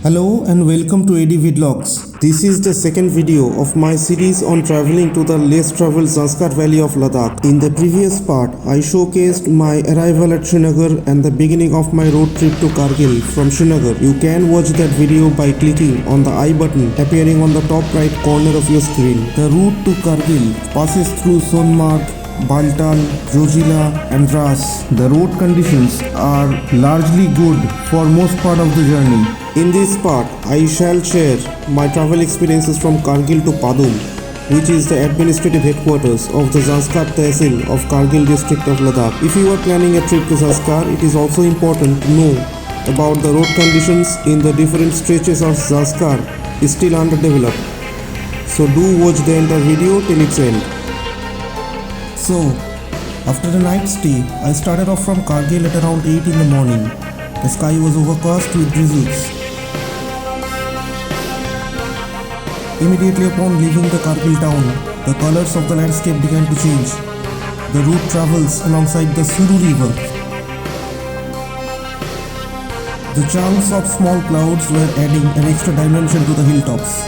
Hello and welcome to AD Vlogs. This is the second video of my series on traveling to the less traveled Zanskar Valley of Ladakh. In the previous part, I showcased my arrival at Srinagar and the beginning of my road trip to Kargil from Srinagar. You can watch that video by clicking on the I button appearing on the top right corner of your screen. The route to Kargil passes through Sonmarg, Baltal, Jojila and Ras. The road conditions are largely good for most part of the journey. In this part, I shall share my travel experiences from Kargil to Padum, which is the administrative headquarters of the Zanskar Tehsil of Kargil district of Ladakh. If you are planning a trip to Zanskar, it is also important to know about the road conditions in the different stretches of Zanskar is still underdeveloped. So do watch the entire video till its end. So, after the night stay, I started off from Kargil at around 8 in the morning. The sky was overcast with drizzles. Immediately upon leaving the Kargil town, the colors of the landscape began to change. The route travels alongside the Suru river. The chunks of small clouds were adding an extra dimension to the hilltops.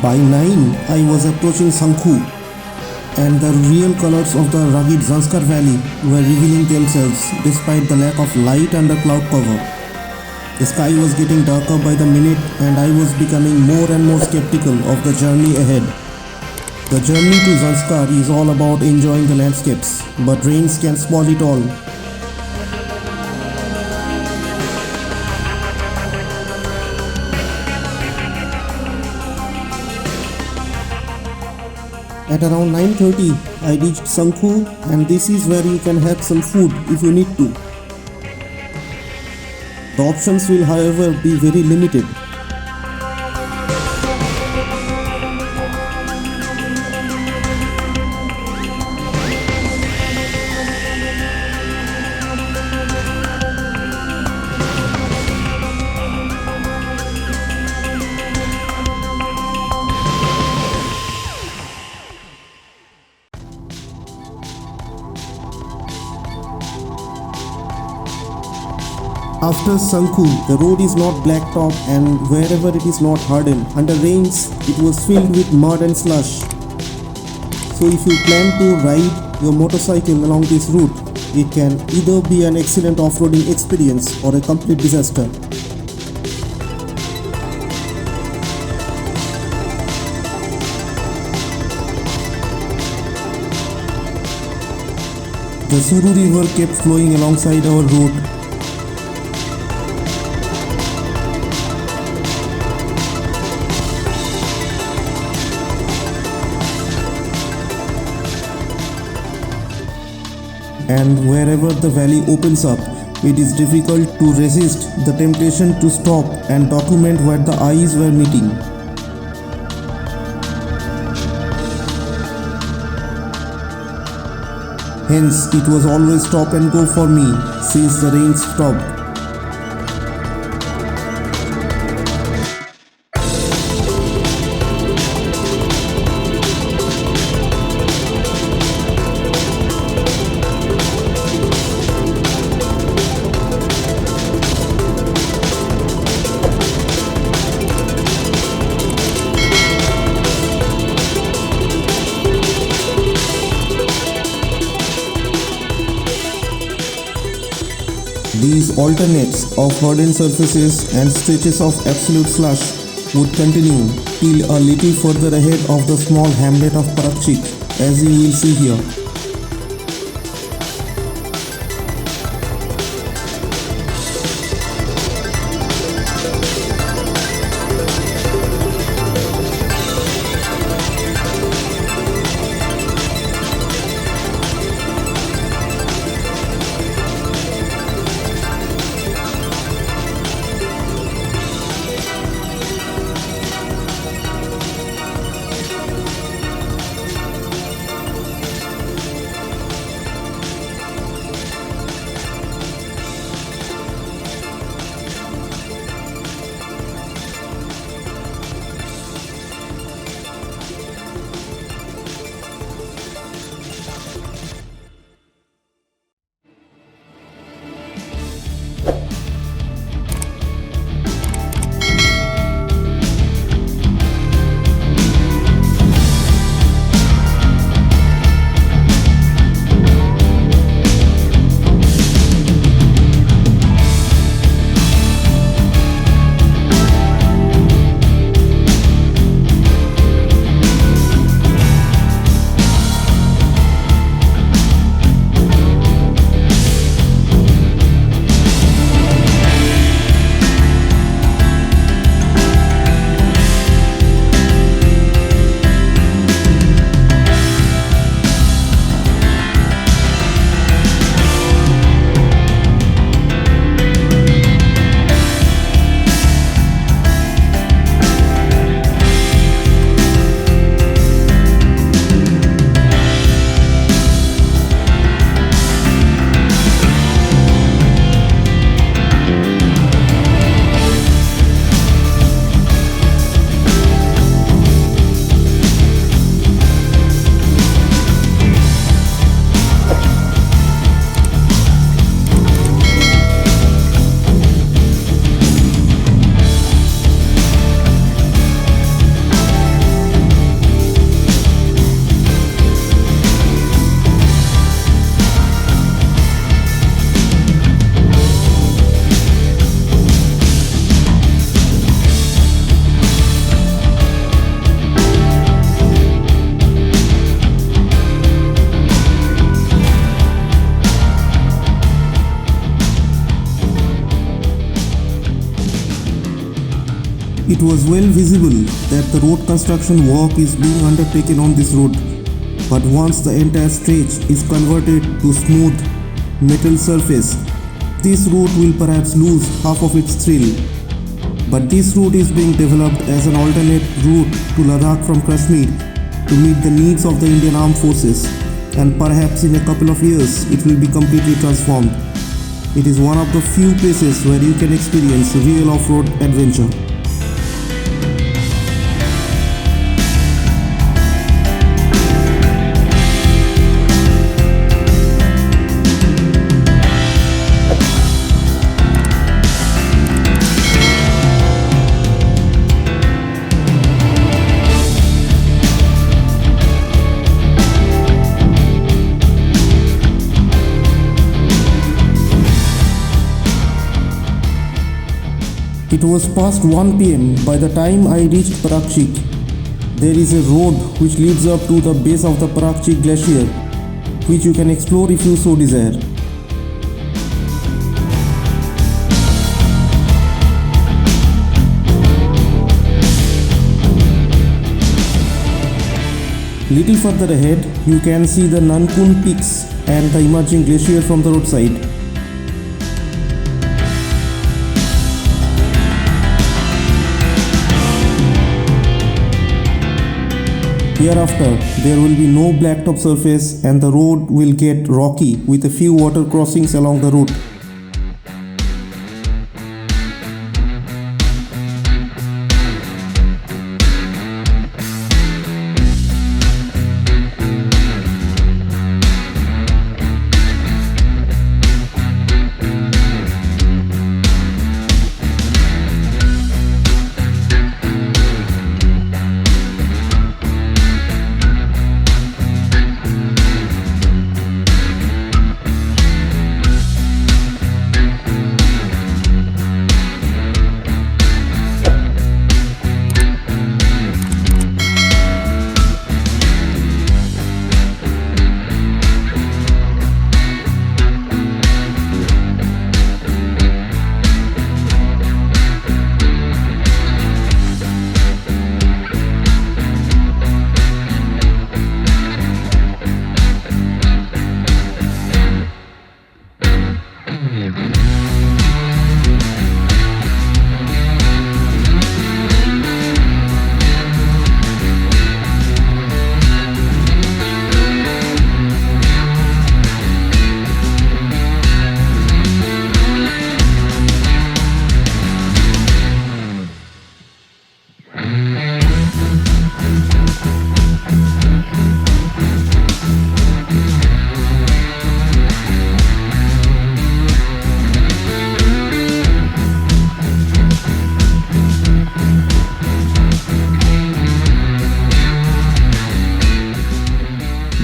By 9, I was approaching SHINKU, and the real colors of the rugged Zanskar valley were revealing themselves despite the lack of light under cloud cover. The sky was getting darker by the minute and I was becoming more and more skeptical of the journey ahead. The journey to Zanskar is all about enjoying the landscapes, but rains can spoil it all. At around 9:30, I reached SHINKU, and this is where you can have some food if you need to. The options will however be very limited. After SHINKU, the road is not blacktop and wherever it is not hardened. Under rains, it was filled with mud and slush. So if you plan to ride your motorcycle along this route, it can either be an excellent off-roading experience or a complete disaster. The Suru river kept flowing alongside our road. And wherever the valley opens up, it is difficult to resist the temptation to stop and document where the eyes were meeting. Hence, it was always stop and go for me since the rain stopped. These alternates of hardened surfaces and stretches of absolute slush would continue till a little further ahead of the small hamlet of Parakchik, as you will see here. It was well visible that the road construction work is being undertaken on this road, but once the entire stretch is converted to smooth metal surface, this route will perhaps lose half of its thrill. But this route is being developed as an alternate route to Ladakh from Kashmir to meet the needs of the Indian Armed Forces, and perhaps in a couple of years it will be completely transformed. It is one of the few places where you can experience real off-road adventure. It was past 1 p.m. by the time I reached Parakchik. There is a road which leads up to the base of the Parakchik glacier, which you can explore if you so desire. Little further ahead, you can see the Nankun peaks and the emerging glacier from the roadside. Hereafter, there will be no blacktop surface and the road will get rocky with a few water crossings along the route.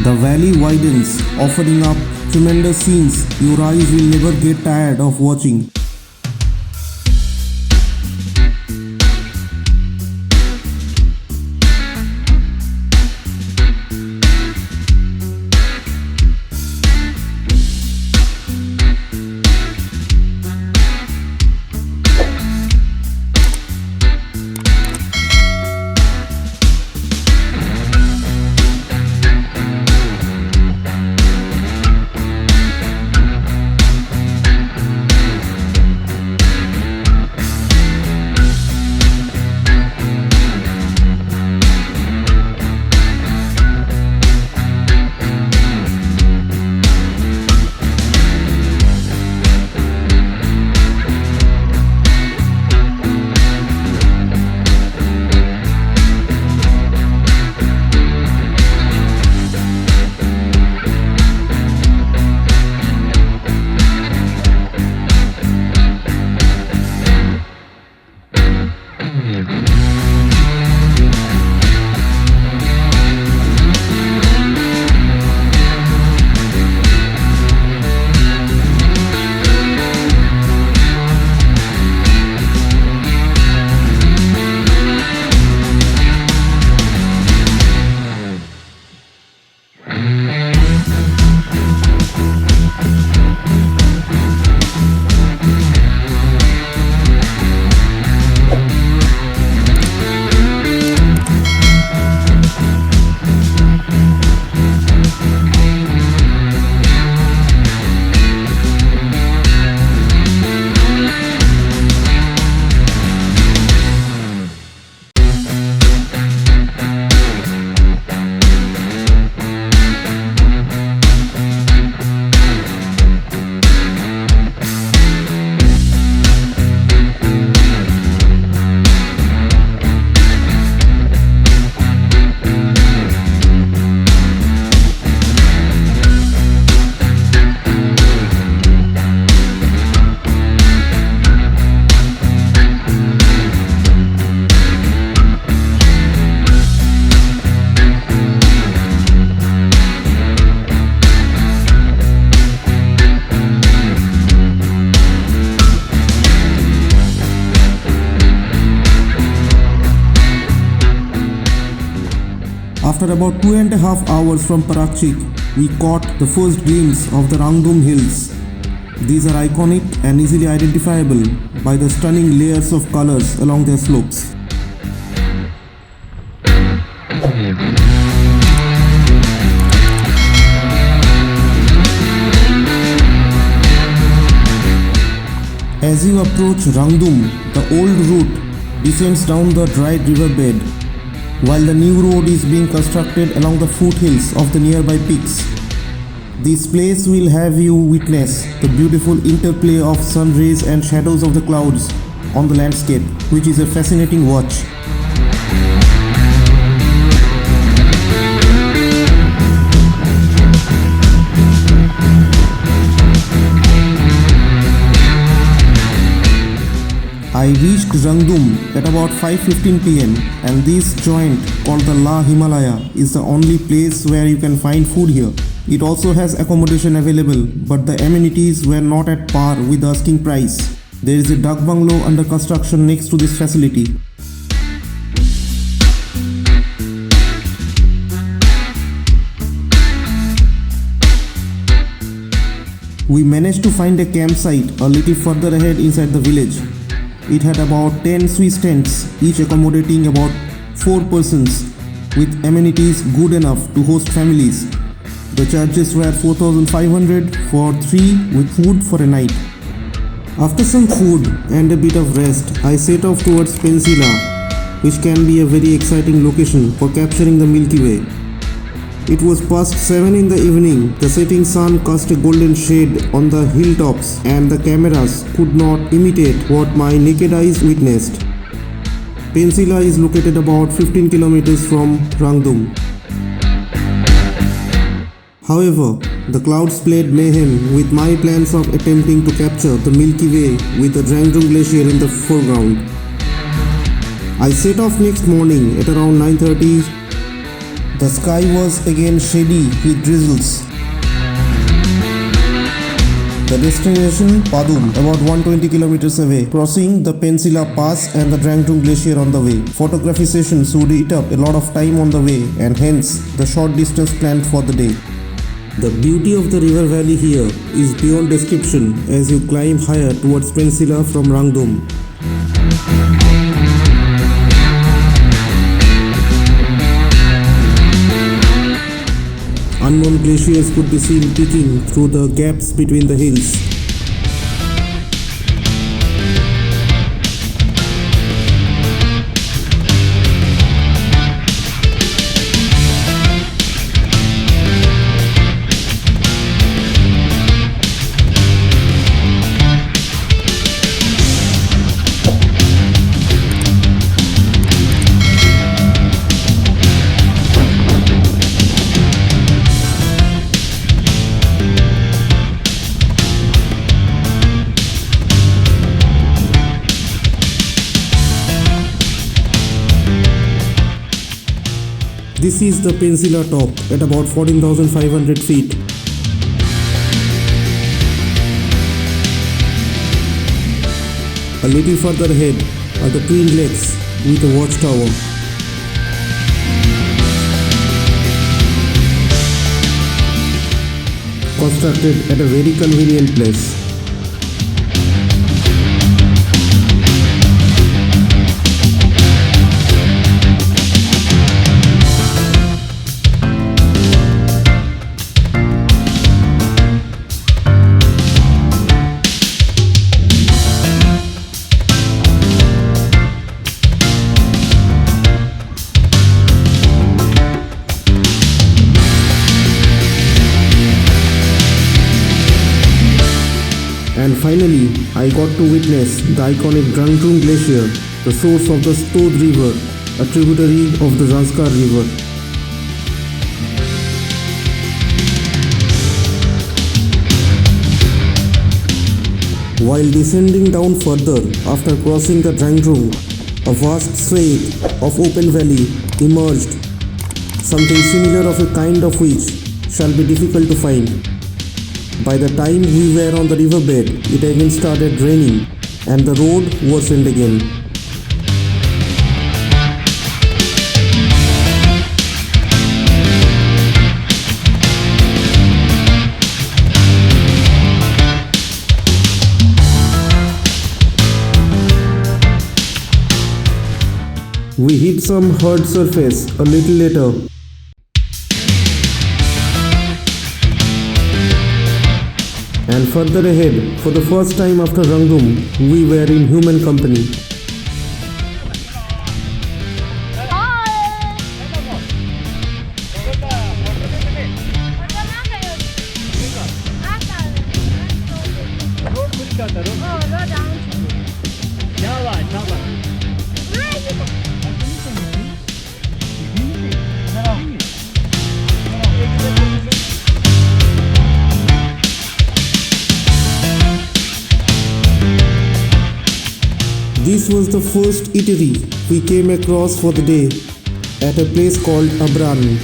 The valley widens, offering up tremendous scenes your eyes will never get tired of watching. After about 2.5 hours from Parakchik, we caught the first glimpse of the RANGDUM hills. These are iconic and easily identifiable by the stunning layers of colors along their slopes. As you approach RANGDUM, the old route descends down the dried riverbed, while the new road is being constructed along the foothills of the nearby peaks. This place will have you witness the beautiful interplay of sun rays and shadows of the clouds on the landscape, which is a fascinating watch. I reached RANGDUM at about 5:15 pm, and this joint called the La Himalaya is the only place where you can find food here. It also has accommodation available, but the amenities were not at par with the asking price. There is a duck bungalow under construction next to this facility. We managed to find a campsite a little further ahead inside the village. It had about 10 Swiss tents, each accommodating about 4 persons, with amenities good enough to host families. The charges were 4,500 for 3 with food for a night. After some food and a bit of rest, I set off towards Pensi, which can be a very exciting location for capturing the Milky Way. It was past 7 in the evening. The setting sun cast a golden shade on the hilltops, and the cameras could not imitate what my naked eyes witnessed. Pensi is located about 15 kilometers from RANGDUM. However, the clouds played mayhem with my plans of attempting to capture the Milky Way with the Drang Drung glacier in the foreground. I set off next morning at around 9:30. The sky was again shady with drizzles. The destination, Padum, about 120 kilometers away, crossing the Pensi Pass and the Drang Drung glacier on the way. Photography sessions would eat up a lot of time on the way, and hence the short distance planned for the day. The beauty of the river valley here is beyond description as you climb higher towards Pensi from RANGDUM. Unknown glaciers could be seen peeking through the gaps between the hills. This is the Pensi top at about 14,500 feet. A little further ahead are the twin lakes with a watchtower. Constructed at a very convenient place. And finally, I got to witness the iconic Drang Drung glacier, the source of the Stod river, a tributary of the Zanskar river. While descending down further after crossing the Drang Drung, a vast swathe of open valley emerged, something similar of a kind of which shall be difficult to find. By the time we were on the riverbed, it again started raining and the road worsened again. We hit some hard surface a little later. And further ahead, for the first time after RANGDUM, we were in human company. This was the first eatery we came across for the day at a place called Abran.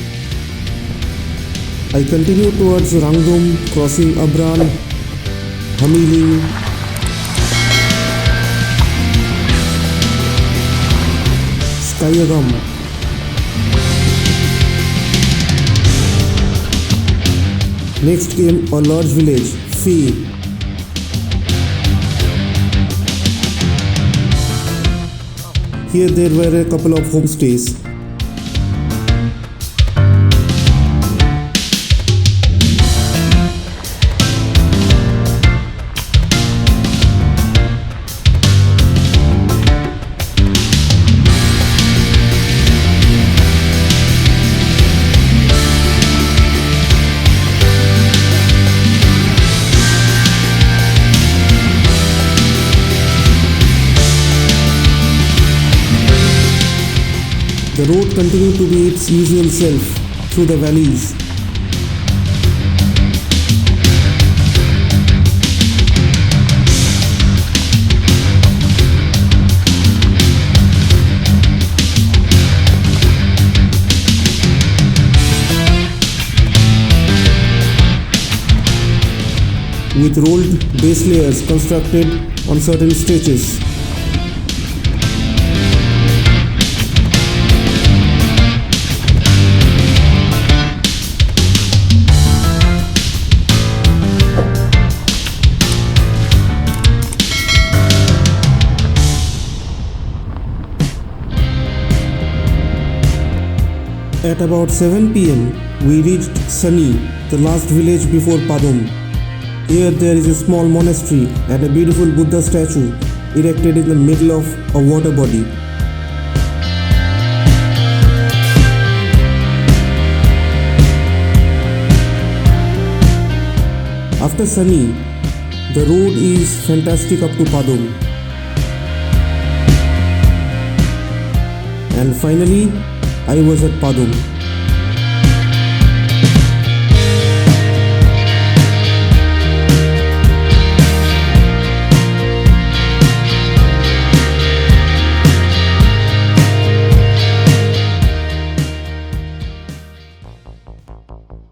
I continued towards RANGDUM, crossing Abran, Hamiling, Skayagam. Next came a large village, Fee. Here there were a couple of homestays. The road continued to be its usual self through the valleys. With rolled base layers constructed on certain stretches. At about 7 p.m., we reached Sani, the last village before Padum. Here there is a small monastery and a beautiful Buddha statue erected in the middle of a water body. After Sani, the road is fantastic up to Padum. And finally, I was at Padum.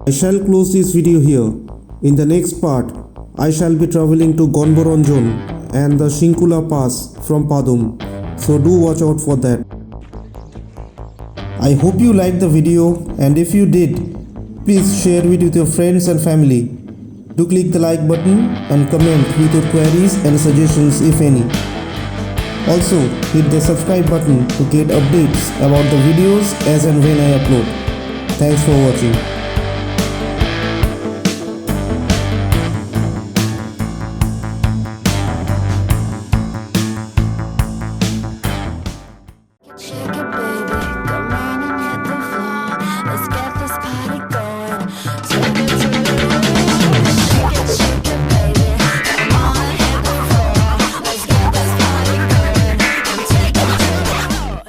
I shall close this video here. In the next part, I shall be traveling to GONBO RONJON and the SHINKU pass from Padum. So do watch out for that. I hope you liked the video, and if you did, please share it with your friends and family. Do click the like button and comment with your queries and suggestions if any. Also hit the subscribe button to get updates about the videos as and when I upload. Thanks for watching.